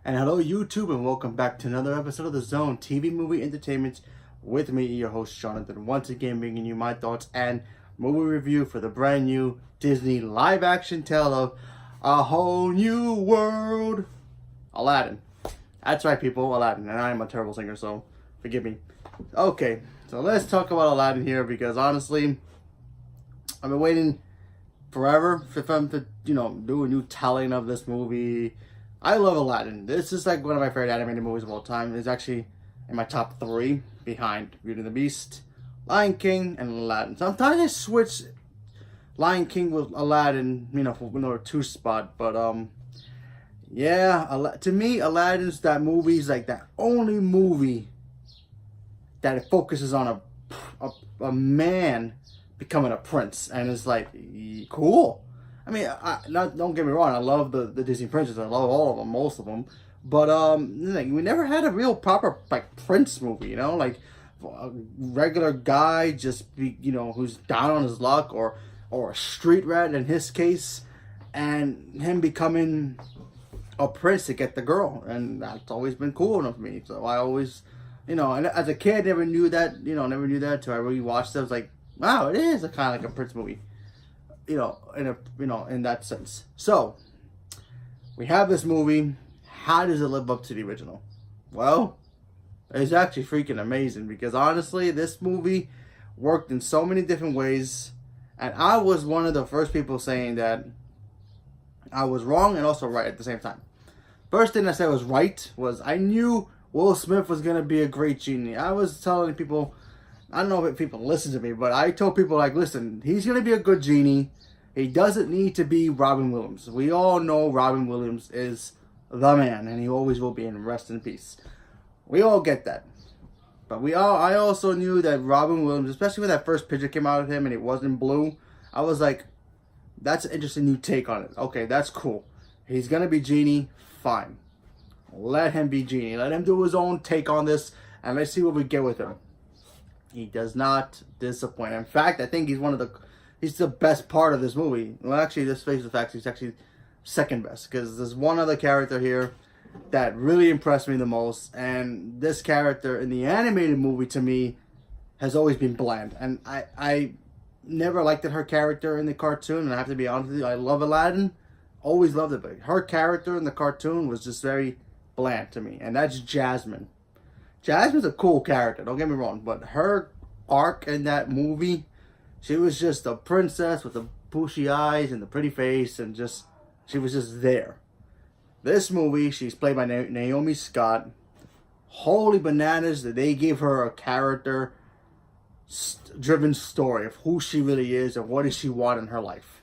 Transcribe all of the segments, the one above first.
And hello YouTube, and welcome back to another episode of The Zone TV Movie Entertainment with me, your host Jonathan, once again bringing you my thoughts and movie review for the brand new Disney live action tale of A Whole New World, Aladdin. That's right people, Aladdin, and I am a terrible singer, so forgive me. Okay, so let's talk about Aladdin here, because honestly, I've been waiting forever for them to, do a new telling of this movie. I love Aladdin. This is like one of my favorite animated movies of all time. It's actually in my top 3 behind Beauty and the Beast, Lion King, and Aladdin. Sometimes I switch Lion King with Aladdin, for another 2 spot. But yeah, to me, Aladdin's that movie is like that only movie that it focuses on a man becoming a prince, and it's like cool. I mean, don't get me wrong. I love the Disney princesses. I love all of them, most of them. But like, we never had a real proper like prince movie. Like a regular guy just be who's down on his luck, or a street rat in his case, and him becoming a prince to get the girl, and that's always been cool enough for me. So I always, and as a kid, never knew that. Never knew that until I really watched it. I was like, wow, it is kind of like a prince movie. In that sense. So we have this movie. How does it live up to the original? Well, it's actually freaking amazing, because honestly, this movie worked in so many different ways, and I was one of the first people saying that I was wrong and also right at the same time. First thing I said was right was I knew Will Smith was gonna be a great genie. I was telling people, I don't know if people listen to me, but I told people, like, listen, he's going to be a good genie. He doesn't need to be Robin Williams. We all know Robin Williams is the man, and he always will be, and rest in peace. We all get that. But I also knew that Robin Williams, especially when that first picture came out of him and it wasn't blue, I was like, that's an interesting new take on it. Okay, that's cool. He's going to be genie, fine. Let him be genie. Let him do his own take on this, and let's see what we get with him. He does not disappoint. In fact, I think he's the best part of this movie. Well, actually, let's face the facts, he's actually second best, because there's one other character here that really impressed me the most, and this character in the animated movie to me has always been bland, and I never liked her character in the cartoon, and I have to be honest with you, I love Aladdin, always loved it, but her character in the cartoon was just very bland to me, and that's Jasmine. Jasmine's a cool character, don't get me wrong, but her arc in that movie, she was just a princess with the bushy eyes and the pretty face, and she was just there. This movie, she's played by Naomi Scott. Holy bananas that they gave her a character-driven story of who she really is and what does she want in her life.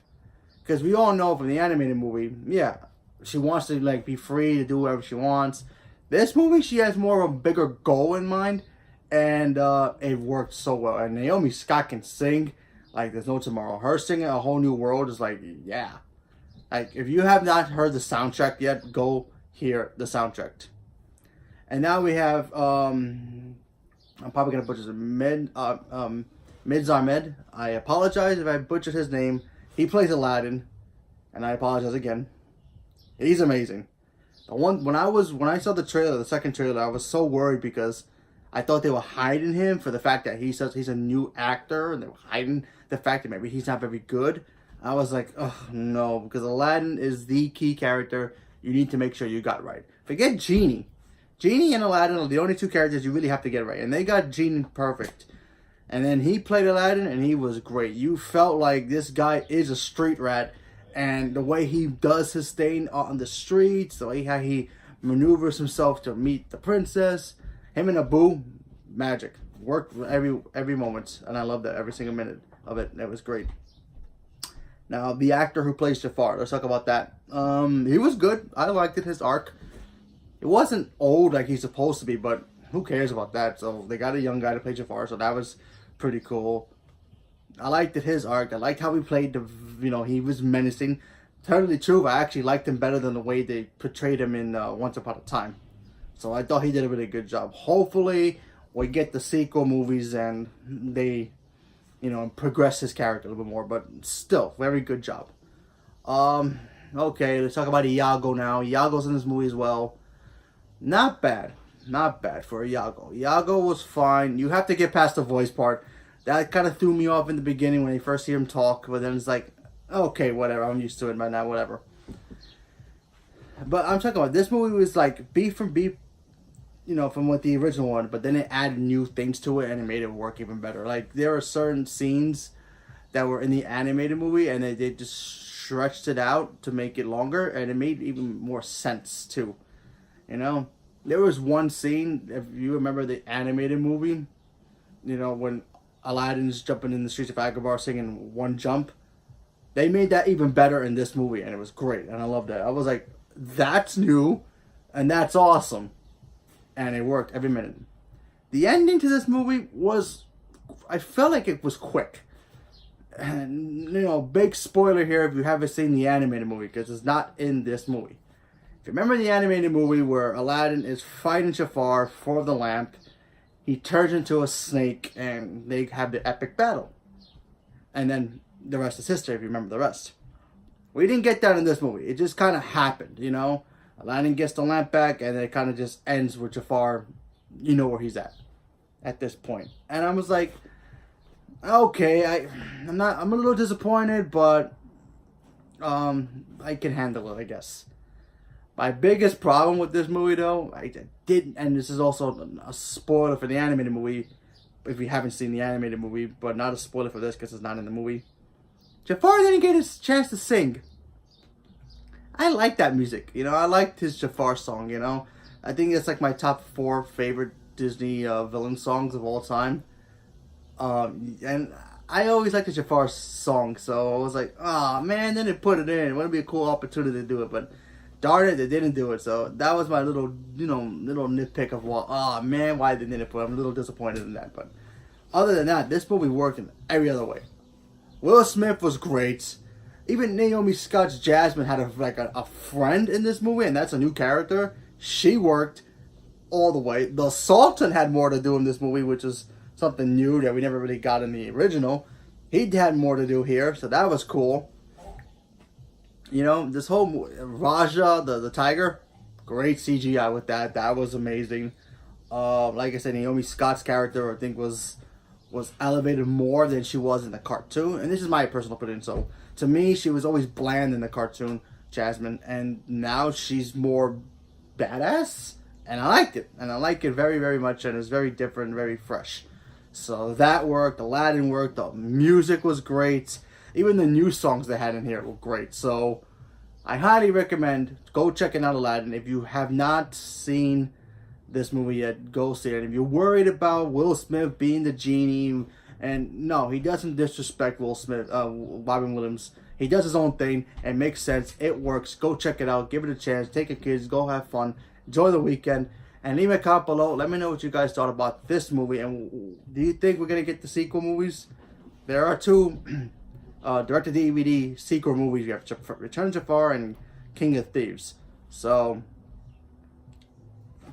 Because we all know from the animated movie, yeah, she wants to like be free to do whatever she wants. This movie, she has more of a bigger goal in mind, and it worked so well. And Naomi Scott can sing like there's no tomorrow. Her singing A Whole New World is like, yeah. Like, if you have not heard the soundtrack yet, go hear the soundtrack. And now we have, I'm probably going to butcher it, Miz Ahmed. I apologize if I butchered his name. He plays Aladdin, and I apologize again. He's amazing. When I saw the trailer, the second trailer, I was so worried because I thought they were hiding him for the fact that he says he's a new actor, and they were hiding the fact that maybe he's not very good. I was like, oh no, because Aladdin is the key character you need to make sure you got right. Forget Genie. Genie and Aladdin are the only 2 characters you really have to get right, and they got Genie perfect. And then he played Aladdin, and he was great. You felt like this guy is a street rat. And the way he does his thing on the streets, the way how he maneuvers himself to meet the princess, him and Abu, magic. Worked every moment, and I loved that every single minute of it. It was great. Now, the actor who plays Jafar, let's talk about that. He was good. I liked it, his arc. It wasn't old like he's supposed to be, but who cares about that? So they got a young guy to play Jafar, so that was pretty cool. I liked his arc. I liked how he played he was menacing. To tell you the truth, I actually liked him better than the way they portrayed him in Once Upon a Time. So I thought he did a really good job. Hopefully, we get the sequel movies and they, progress his character a little bit more. But still, very good job. Okay, let's talk about Iago now. Iago's in this movie as well. Not bad. Not bad for Iago. Iago was fine. You have to get past the voice part. That kind of threw me off in the beginning when you first hear him talk, but then it's like, okay, whatever. I'm used to it by now, whatever. But I'm talking about this movie was like beat from beat, from what the original one, but then it added new things to it and it made it work even better. Like there are certain scenes that were in the animated movie and they just stretched it out to make it longer and it made even more sense too. There was one scene, if you remember the animated movie, when Aladdin's jumping in the streets of Agrabah singing One Jump. They made that even better in this movie and it was great and I loved that. I was like, that's new and that's awesome. And it worked every minute. The ending to this movie was, I felt like it was quick. And, big spoiler here if you haven't seen the animated movie, because it's not in this movie. If you remember the animated movie where Aladdin is fighting Jafar for the lamp, he turns into a snake and they have the epic battle. And then the rest is history if you remember the rest. We didn't get that in this movie. It just kind of happened, Aladdin gets the lamp back and it kind of just ends with Jafar, where he's at this point. And I was like, okay, I'm a little disappointed, but I can handle it, I guess. My biggest problem with this movie, though, I didn't, and this is also a spoiler for the animated movie, if you haven't seen the animated movie, but not a spoiler for this because it's not in the movie. Jafar didn't get his chance to sing. I like that music, I liked his Jafar song, I think it's like my top 4 favorite Disney villain songs of all time. And I always liked the Jafar song, so I was like, oh man, then they put it in. It would be a cool opportunity to do it, but darn it, they didn't do it. So that was my little nitpick of why they didn't put it. I'm a little disappointed in that, but other than that, this movie worked in every other way. Will Smith was great. Even Naomi Scott's Jasmine had a friend in this movie, and that's a new character. She worked all the way. The Sultan had more to do in this movie, which is something new that we never really got in the original. He had more to do here, so that was cool. This whole Raja, the tiger, great CGI with that. That was amazing. Like I said, Naomi Scott's character, I think, was elevated more than she was in the cartoon. And this is my personal opinion. So, to me, she was always bland in the cartoon, Jasmine. And now she's more badass. And I liked it. And I like it very, very much. And it's very different, very fresh. So that worked. Aladdin worked. The music was great. Even the new songs they had in here were great. So I highly recommend go checking out Aladdin. If you have not seen this movie yet, go see it. If you're worried about Will Smith being the genie, and no, he doesn't disrespect Will Smith, Robin Williams. He does his own thing and makes sense. It works. Go check it out. Give it a chance. Take your kids. Go have fun. Enjoy the weekend. And leave a comment below. Let me know what you guys thought about this movie. And do you think we're going to get the sequel movies? There are 2 direct-to-DVD sequel movies. You have Return of Jafar and King of Thieves. So,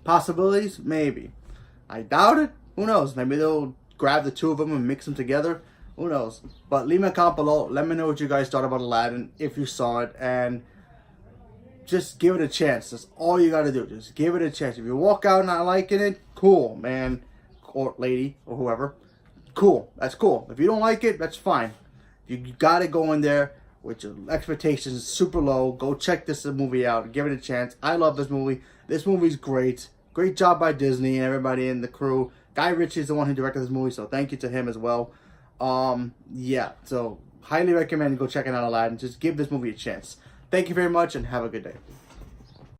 possibilities? Maybe. I doubt it. Who knows? Maybe they'll grab the 2 of them and mix them together. Who knows? But leave me a comment below. Let me know what you guys thought about Aladdin, if you saw it. And just give it a chance. That's all you got to do. Just give it a chance. If you walk out not liking it, cool, man. Or lady, or whoever. Cool. That's cool. If you don't like it, that's fine. You got to go in there with your expectations super low. Go check this movie out. Give it a chance. I love this movie. This movie's great. Great job by Disney and everybody in the crew. Guy Ritchie is the one who directed this movie, so thank you to him as well. Yeah, so highly recommend go checking out Aladdin. Just give this movie a chance. Thank you very much and have a good day.